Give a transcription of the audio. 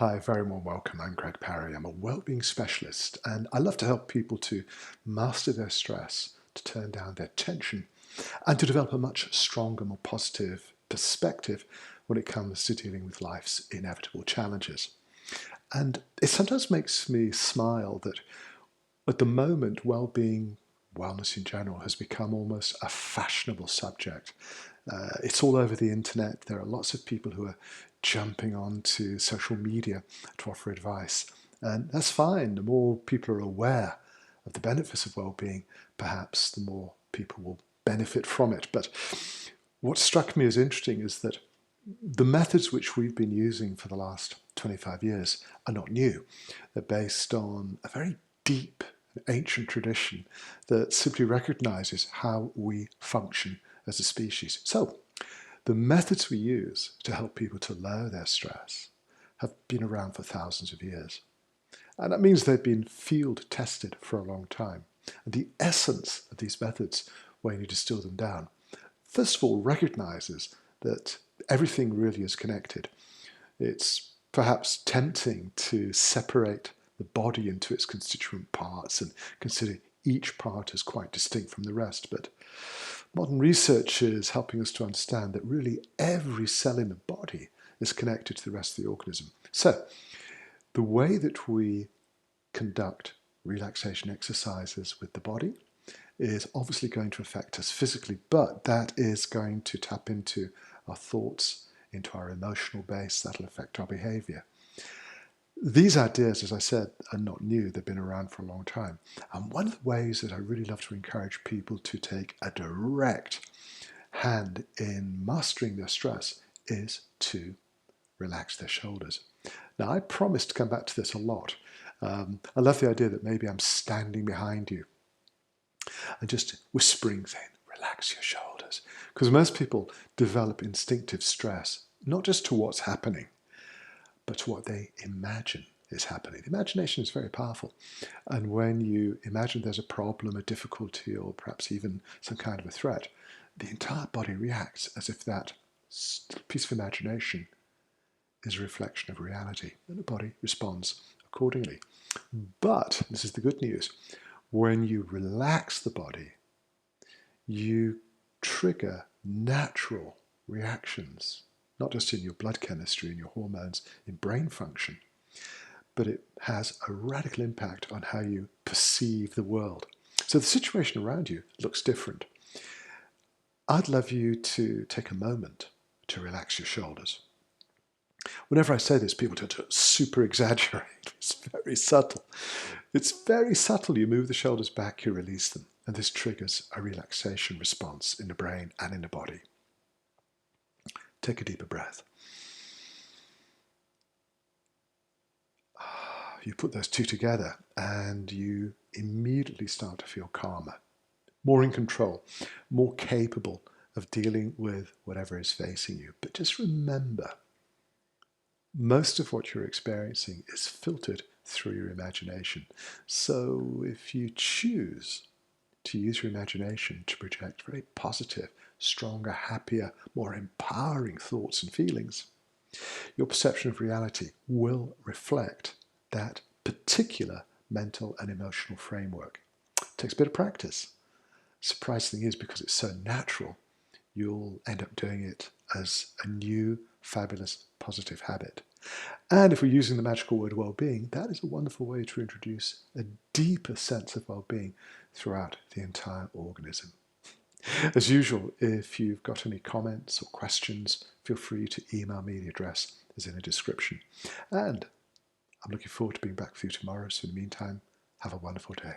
Hi, very warm welcome. I'm Greg Parry. I'm a wellbeing specialist and I love to help people to master their stress, to turn down their tension, and to develop a much stronger, more positive perspective when it comes to dealing with life's inevitable challenges. And it sometimes makes me smile that at the moment, well-being, wellness in general, has become almost a fashionable subject. It's all over the internet. There are lots of people who are jumping onto social media to offer advice. And that's fine. The more people are aware of the benefits of well-being, perhaps the more people will benefit from it. But what struck me as interesting is that the methods which we've been using for the last 25 years are not new. They're based on a very deep, ancient tradition that simply recognizes how we function as a species. So, the methods we use to help people to lower their stress have been around for thousands of years. And that means they've been field tested for a long time. And the essence of these methods, when you distill them down, first of all recognizes that everything really is connected. It's perhaps tempting to separate the body into its constituent parts and consider each part as quite distinct from the rest, but modern research is helping us to understand that really every cell in the body is connected to the rest of the organism. So, the way that we conduct relaxation exercises with the body is obviously going to affect us physically, but that is going to tap into our thoughts, into our emotional base. That'll affect our behavior. These ideas, as I said, are not new. They've been around for a long time. And one of the ways that I really love to encourage people to take a direct hand in mastering their stress is to relax their shoulders. Now, I promise to come back to this a lot. I love the idea that maybe I'm standing behind you and just whispering saying, relax your shoulders. Because most people develop instinctive stress, not just to what's happening, but to what they imagine is happening. Imagination is very powerful. And when you imagine there's a problem, a difficulty, or perhaps even some kind of a threat, the entire body reacts as if that piece of imagination is a reflection of reality, and the body responds accordingly. But, this is the good news, when you relax the body, you trigger natural reactions, not just in your blood chemistry and your hormones, in brain function, but it has a radical impact on how you perceive the world. So the situation around you looks different. I'd love you to take a moment to relax your shoulders. Whenever I say this, people tend to super exaggerate. It's very subtle. It's very subtle. You move the shoulders back, you release them, and this triggers a relaxation response in the brain and in the body. Take a deeper breath. You put those two together and you immediately start to feel calmer, more in control, more capable of dealing with whatever is facing you. But just remember, most of what you're experiencing is filtered through your imagination. So if you choose to use your imagination to project very positive, stronger, happier, more empowering thoughts and feelings, your perception of reality will reflect that particular mental and emotional framework. It takes a bit of practice. Surprising thing is, because it's so natural, you'll end up doing it as a new, fabulous, positive habit. And if we're using the magical word well-being, that is a wonderful way to introduce a deeper sense of well-being throughout the entire organism. As usual, if you've got any comments or questions, feel free to email me. The address is in the description. And I'm looking forward to being back with you tomorrow. So in the meantime, have a wonderful day.